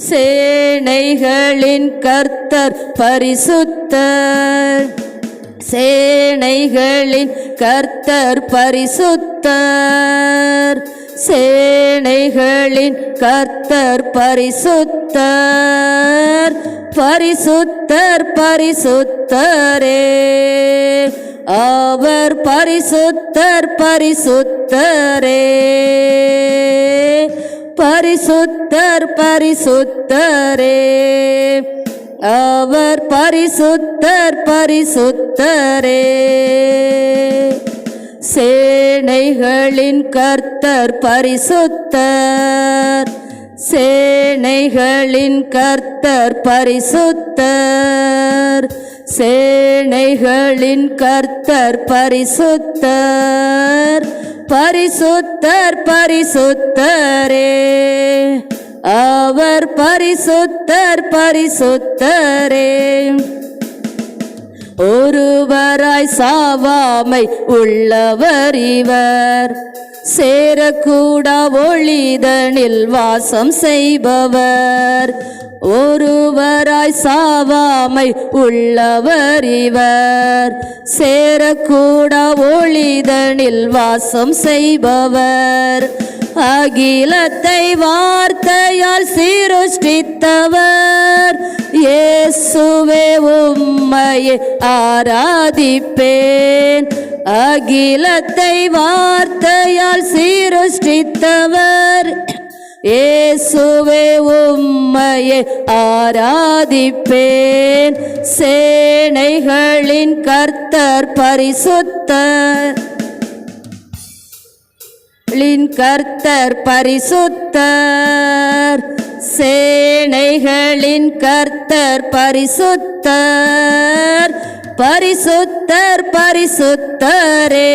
சேனைகளின் கர்த்தர் பரிசுத்தர். சேனைகளின் கர்த்தர் பரிசுத்தர். சேனைகளின் கர்த்தர் பரிசுத்தர். பரிசுத்தர் பரிசுத்தரே, அவர் பரிசுத்தர் பரிசுத்தரே. பரிசுத்தர் பரிசுத்தரே, அவர் பரிசுத்தர் பரிசுத்தரே. சேனைகளின் கர்த்தர் பரிசுத்தர். சேனைகளின் கர்த்தர் பரிசுத்தர். சேனைகளின் கர்த்தர் பரிசுத்தர். பரிசுத்தர் பரிசுத்தரே, அவர் பரிசுத்தர் பரிசுத்தரே. ஒருவராய் சாவாமை உள்ளவர் இவர். சேரக்கூடா ஒளிதனில் வாசம் செய்பவர். ஒருவராய் சாவாமை உள்ளவர் இவர். சேரக்கூடா ஒளிதனில் வாசம் செய்பவர். அகிலத்தை வார்த்தையால் சிருஷ்டித்தவர். இயேசுவே உம்மையே ஆராதிப்பேன். அகிலத்தை வார்த்தையால் சிருஷ்டித்தவர். இயேசுவே உம்மையே ஆராதிப்பேன். சேனைகளின் கர்த்தர் பரிசுத்தர். கர்த்தர் பரிசுத்தர். சேனைகளின் கர்த்தர் பரிசுத்தர். பரிசுத்தர் பரிசுத்தரே,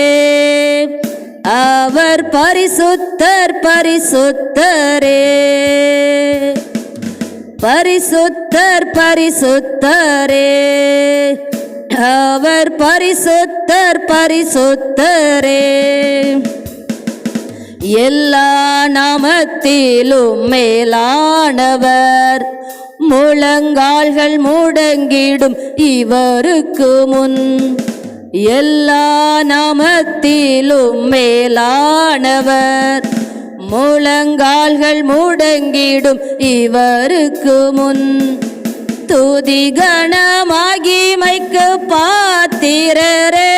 அவர் பரிசுத்தர் பரிசுத்தரே. பரிசுத்தர் பரிசுத்தரே, அவர் பரிசுத்தர் பரிசுத்தரே. எல்லா நாமத்திலும் மேலானவர். முழங்கால்கள் முடங்கிடும் இவருக்கு முன். எல்லா நாமத்திலும் மேலானவர். முழங்கால்கள் முடங்கிடும் இவருக்கு முன். துதி கனமகிமைக்கு பாத்திரரே,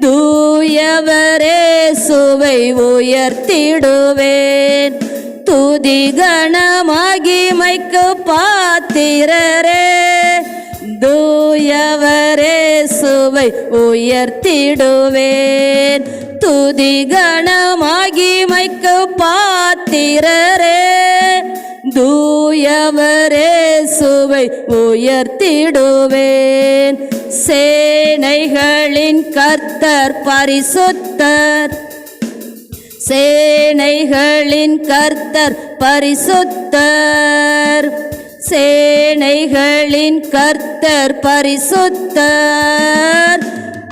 தூயவரே சுவை உயர்த்திடுவேன். துதி கனமகிமைக்கு பாத்திரரே, தூயவரே சுவை உயர்த்திடுவேன். துதி கனமகிமைக்கு பாத்திரரே, தூயவரே சுவை உயர்த்திடுவேன். சேனைகளின் கர்த்தர் பரிசுத்தர். சேனைகளின் கர்த்தர் பரிசுத்தர். சேனைகளின் கர்த்தர் பரிசுத்தர்.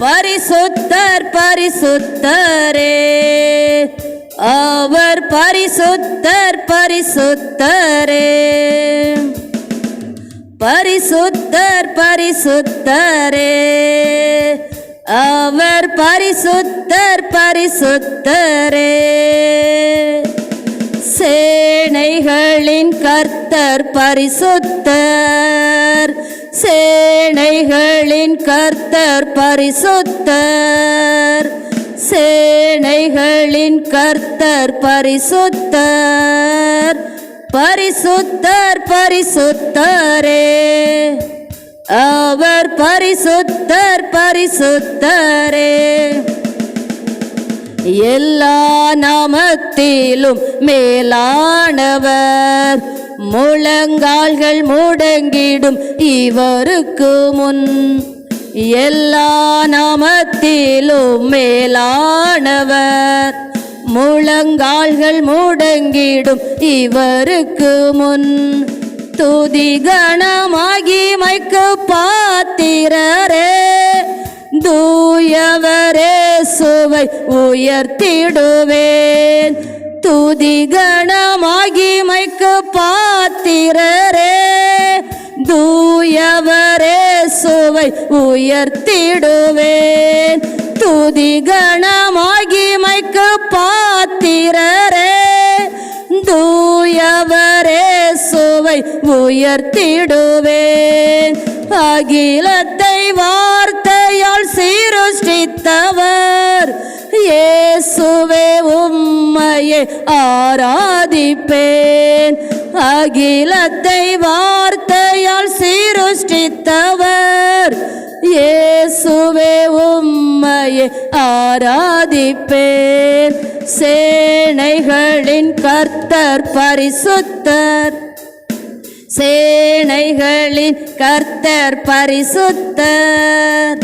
பரிசுத்தர் பரிசுத்தரே, அவர் பரிசுத்தர் பரிசுத்தரே. பரிசுத்தர் பரிசுத்தரே, அவர் பரிசுத்தர் பரிசுத்தரே. சேனைகளின் கர்த்தர் பரிசுத்தர். சேனைகளின் கர்த்தர் பரிசுத்தர். சேனைகளின் கர்த்தர் பரிசுத்தர். பரிசுத்தர் பரிசுத்தரே, அவர் பரிசுத்தர் பரிசுத்தரே. எல்லா நாமத்திலும் மேலானவர். முழங்கால்கள் முடங்கிடும் இவருக்கு முன். எல்லா நாமத்திலும் மேலானவர். முழங்கால்கள் முடங்கிடும் இவருக்கு முன். துதி கனமகிமைக்கு பாத்திரரே, தூயவரே சுவை உயர்த்திடுவேன். துதி கனமகிமைக்கு பாத்திரரே, உயர்த்திடுவேன். துதி கனமாகிமைக்கு பாத்திரரே, தூயவரே சுவை உயர்த்திடுவேன். அகிலத்தை வார்த்தையால் சிருஷ்டித்தவர் இயேசுவே உம்மையே ஆராதிப்பேன். அகிலத்தை வார்த்தையால் சிருஷ்டித்தவர் இயேசுவே உம்மையே ஆராதிப்பேன். சேனைகளின் கர்த்தர் பரிசுத்தர், சேனைகளின் கர்த்தர் பரிசுத்தர்,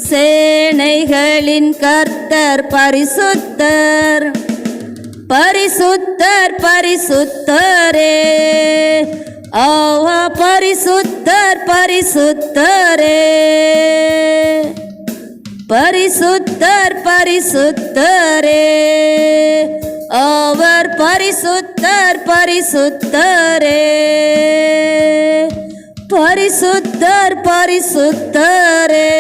சேனைகளின் கர்த்தர் பரிசுத்தர். பரிசுத்தர் பரிசுத்தரே, ஆவா பரிசுத்தர் பரிசுத்தரே, பரிசுத்தர் பரிசுத்தரே, அவர் பரிசுத்தர் பரிசுத்தரே, பரிசுத்தர் பரிசுத்தரே,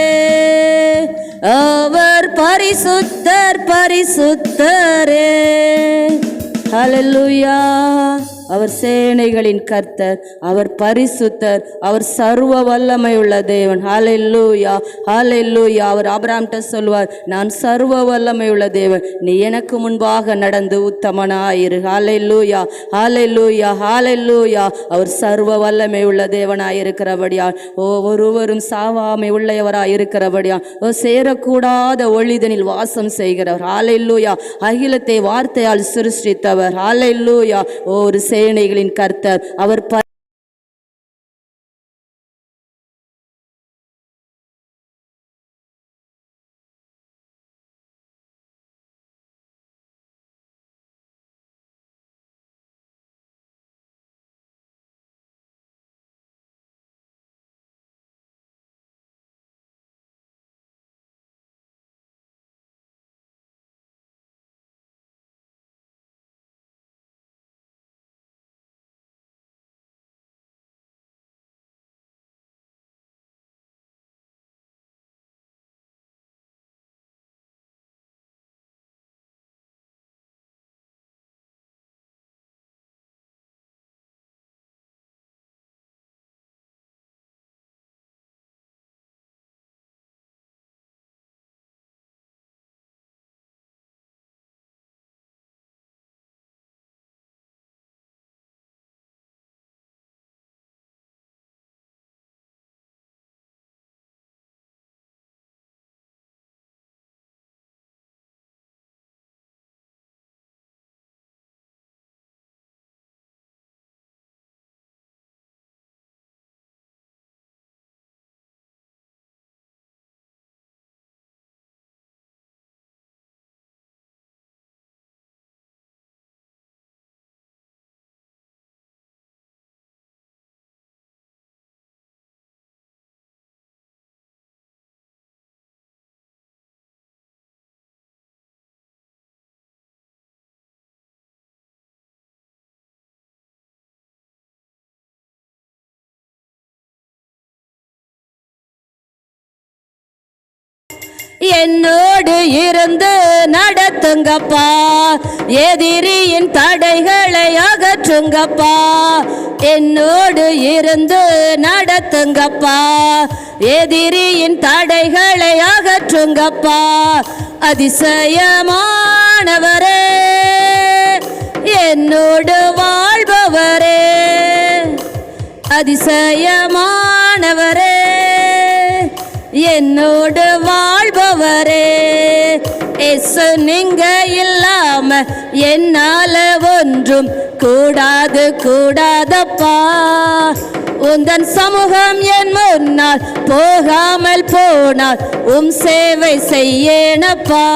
அவர் பரிசுத்தர் பரிசுத்தரே. ஹல்லேலூயா. அவர் சேனைகளின் கர்த்தர், அவர் பரிசுத்தர், அவர் சர்வ வல்லமை உள்ள தேவன். ஹல்லேலூயா ஹல்லேலூயா. அவர் ஆபிரகாம்கிட்ட சொல்வார், நான் சர்வ வல்லமை உள்ள தேவன், நீ எனக்கு முன்பாக நடந்து உத்தமனாயிரு. ஹல்லேலூயா ஹல்லேலூயா ஹல்லேலூயா. அவர் சர்வ வல்லமை உள்ள தேவனாயிருக்கிறபடியால் ஒருவரும் சாவாமை உள்ளவராய் இருக்கிறபடியால் சேரக்கூடாத ஒளிதனில் வாசம் செய்கிறவர். ஹல்லேலூயா. அகிலத்தை வார்த்தையால் சிருஷ்டித்தவர். ஹல்லேலூயா. ஒரு சேனைகளின் கர்த்தர், அவர் என்னோடு இருந்து நடத்துங்கப்பா, எதிரியின் தடைகளை அகற்றுங்கப்பா. என்னோடு இருந்து நடத்துங்கப்பா, எதிரியின் தடைகளை அகற்றுங்கப்பா. அதிசயமானவரே, என்னோடு வாழ்பவரே, அதிசயமானவரே, என்னோடு வாழ்பவரே. இயேசு நீங்க இல்லாம என்னால ஒன்றும் கூடாது கூடாதப்பா. உந்தன் சமூகம் என் முன்னால் போகாமல் போனால் சேவை செய்யேனப்பா.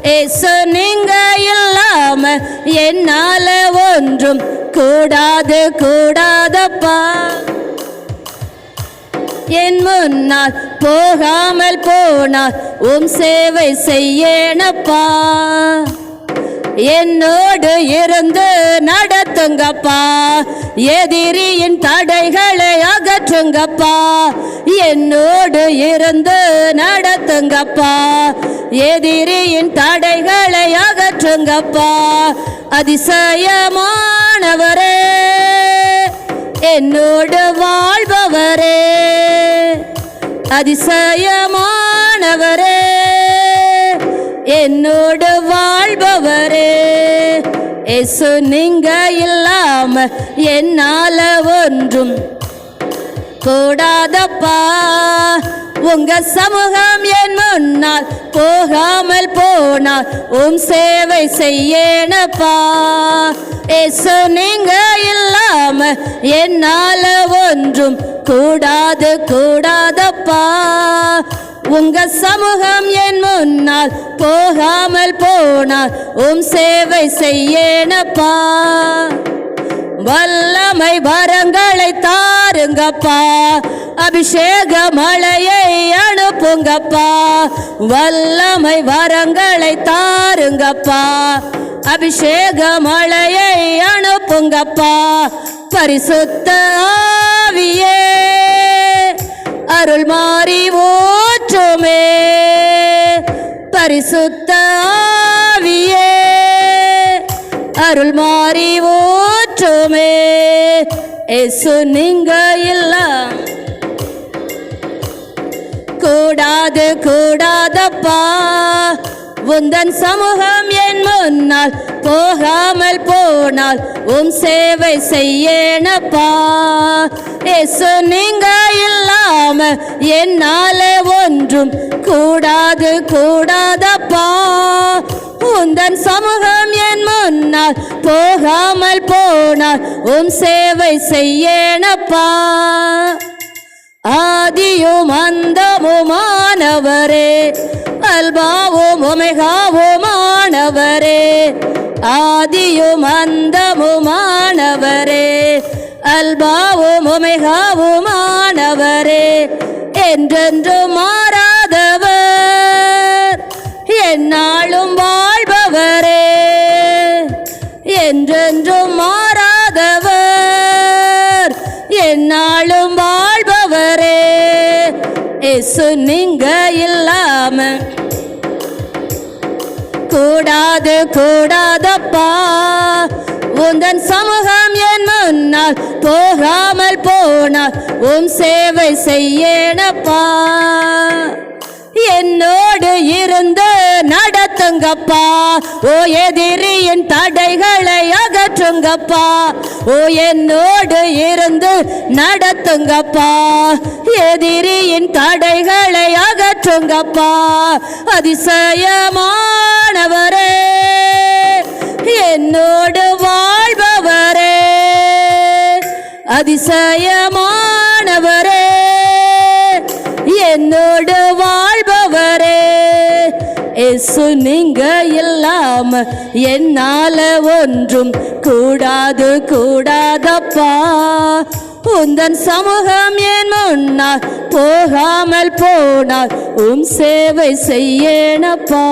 இயேசு நீங்க இல்லாம என்னால ஒன்றும் கூடாது கூடாதப்பா. என் முன்னால் போகாமல் போனால் சேவை செய்யேனப்பா. என்னோடு இருந்து நடத்துங்கப்பா, எதிரியின் தடைகளை அகற்றுங்கப்பா, என்னோடு இருந்து நடத்துங்கப்பா, எதிரியின் தடைகளை அகற்றுங்கப்பா. அதிசயமானவரே, என்னோடு வாழ்பவரே, அதிசயமானவரே, என்னோடு வாழ்பவரே. இயேசு நீங்க இல்லாம என்னால ஒன்றும் கூடாதப்பா, உங்க சமூகம் என் முன்னால் போகாமல் போனால் சேவை செய்யேனப்பா. இயேசு நீங்க இல்லாம என்னால ஒன்றும் கூடாதப்பா, உங்க சமூகம் என் முன்னால் போகாமல் போனால் சேவை செய்யேனப்பா. வல்லமை வரங்களை தாருங்கப்பா, அபிஷேக மழையை அனுப்புங்கப்பா. வல்லமை வரங்களை தாருங்கப்பா, அபிஷேக மழையை அனுப்புங்கப்பா. பரிசுத்த ஆவியே, அருள் மாறி ஊற்றுமே. பரிசுத்த ஆவியே, அருள் மாறி ஊற்றுமே. இயேசு நீங்க எல்லாம் கூடாதப்பா, உந்தன் சமூகம் என் முன்னால் போகாமல் போனால் சேவை செய்யேனப்பா. இயேசு நீங்க இல்லாம என்னால ஒன்றும் கூடாதப்பா, உந்தன் சமூகம் என் முன்னால் போகாமல் போனால் சேவை செய்யேனப்பா. ஆதியும் அந்தமுமானவரே, அல்பாவும் ஒமேகாவுமானவரே. ஆதியும் அந்தமுமானவரே, அல்பாவும் ஒமேகாவுமானவரே. என்றென்றும் மாறாதவர், எந்நாளும் வாழ்பவரே. என்றென்றும் மாறாதவர், எந்நாளும் வாழ்பவரே. இயேசு நீங்க இல்லாம கூடாதப்பா, உந்தன் சமூகம் என் முன்னால் போகாமல் போனால் சேவை செய்யேனப்பா. என்னோடு இருந்து நடத்துங்கப்பா, எதிரியின் தடைகளை அகற்றுங்கப்பா. என்னோடு இருந்து நடத்துங்கப்பா, எதிரியின் தடைகளை அகற்றுங்கப்பா. அதிசயமானவரே, என்னோடு வாழ்பவரே, அதிசயமானவரே, என்னோடு வாழ்பவரே. இயேசு நீங்க இல்லாம என்னால ஒன்றும் கூடாதப்பா, உந்தன் சமூகம் என் முன்னால் போகாமல் போனால் சேவை செய்யேனப்பா.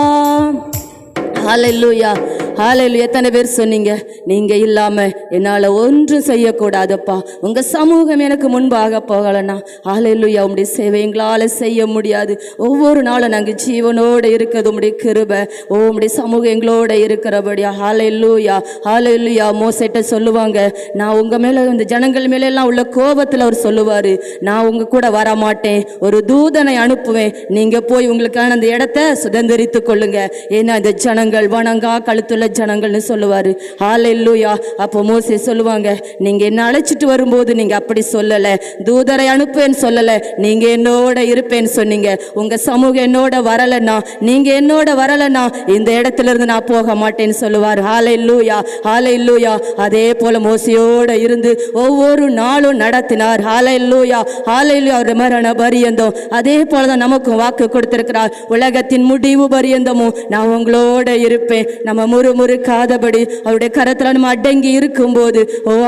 ஹல்லேலூயா, ஹல்லேலூயா. எத்தனை பேர் சொன்னீங்க, நீங்க இல்லாம என்னால ஒன்றும் செய்யக்கூடாதப்பா, உங்க சமூகம் எனக்கு முன்பாக போகலன்னா ஹல்லேலூயா உம்முடைய சேவை எங்களால செய்ய முடியாது. ஒவ்வொரு நாளும் நாங்கள் ஜீவனோடு இருக்கிறது உம்முடைய கிருபை, உம்முடைய சமூகம் எங்களோட இருக்கிறபடியா. ஹல்லேலூயா, ஹல்லேலூயா. மோசேட்ட சொல்லுவாங்க, நான் உங்க மேல இந்த ஜனங்கள் மேல எல்லாம் உள்ள கோபத்துல அவர் சொல்லுவாரு, நான் உங்க கூட வர மாட்டேன், ஒரு தூதனை அனுப்புவேன், நீங்க போய் உங்களுக்கான அந்த இடத்தை சுதந்திரித்து கொள்ளுங்க, ஏன்னா இந்த ஜனங்கள் வணங்கா கழுத்துள்ள ஜனங்கள்னு சொல்லுவாரு. ஹல்லேலூயா. அப்போ மோசே சொல்லுவாங்க, நீங்க என்ன அழைச்சிட்டு வரும்போது நீங்க அப்படி சொல்லல, தூதரை அனுப்பேன்னு சொல்லல, நீங்க என்னோட இருப்பேன்னு சொன்னீங்க. உங்க சமூகம் என்னோட வரலன்னா, நீங்க என்னோட வரலன்னா இந்த இடத்துல இருந்து நான் போக மாட்டேன்னு சொல்லுவார். ஹல்லேலூயா, ஹல்லேலூயா. அதே போல மோசையோட இருந்து ஒவ்வொரு நாளும் நடத்தினார். ஹல்லேலூயா, ஹல்லேலூயா. அவர் மரண பரியந்தம் அதே போலதான் நமக்கும் வாக்கு கொடுத்திருக்கிறார். உலகத்தின் முடிவு பரியந்தமும் நான் உங்களோட இருப்பேன். நம்ம முறுமுறுக்காதபடி அவருடைய கரத்துல நம்ம அடங்கி இருக்கும்போது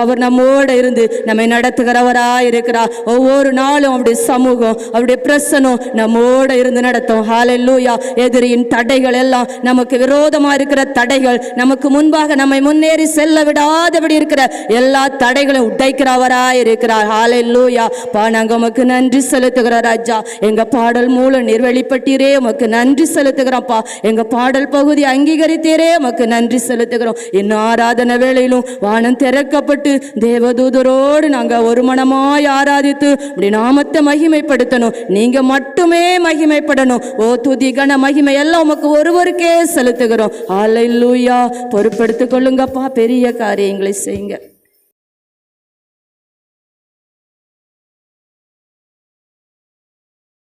அவர் நம்மோட இருந்து நம்மை நடத்துகிறவராய் இருக்கிறார். ஒவ்வொரு நாளும் அவருடைய சமூகம் அவருடைய பிரசனம் நம்மோட இருந்து நடத்தும். ஹல்லேலூயா. எதிரியின் தடைகள் எல்லாம், நமக்கு விரோதமா இருக்கிற தடைகள், நமக்கு முன்பாக நம்மை முன்னேறி செல்ல விடாதபடி இருக்கிற எல்லா தடைகளும் உடைக்கிறவராய் இருக்கிறார். ஹல்லேலூயா. நாங்க உமக்கு நன்றி செலுத்துகிறோம் ராஜா. எங்க பாடல் மூலம் நீர் வெளிப்பட்டீரே, உமக்கு நன்றி செலுத்துகிறோம்ப்பா. எங்க பாடல் பகுதி அங்கீகரித்தீரே, உமக்கு நன்றி செலுத்துகிறோம். இன்னும் ஆராதனை வேளையிலும் வானம் திறக்கப்பட்டு தேவதூதரோடு நாங்க ஒரு மனமாய் ஆராதித்து அப்படி நாமத்தை மகிமைப்படுத்தணும். நீங்க மட்டுமே மகிமைப்படணும். துதி கன மகிமை எல்லாம் உமக்கு ஒருவருக்கே செலுத்துகிறோம். ஹல்லேலூயா. பொறுப்படுத்திக் கொள்ளுங்கப்பா, பெரிய காரியங்களை செய்யுங்க.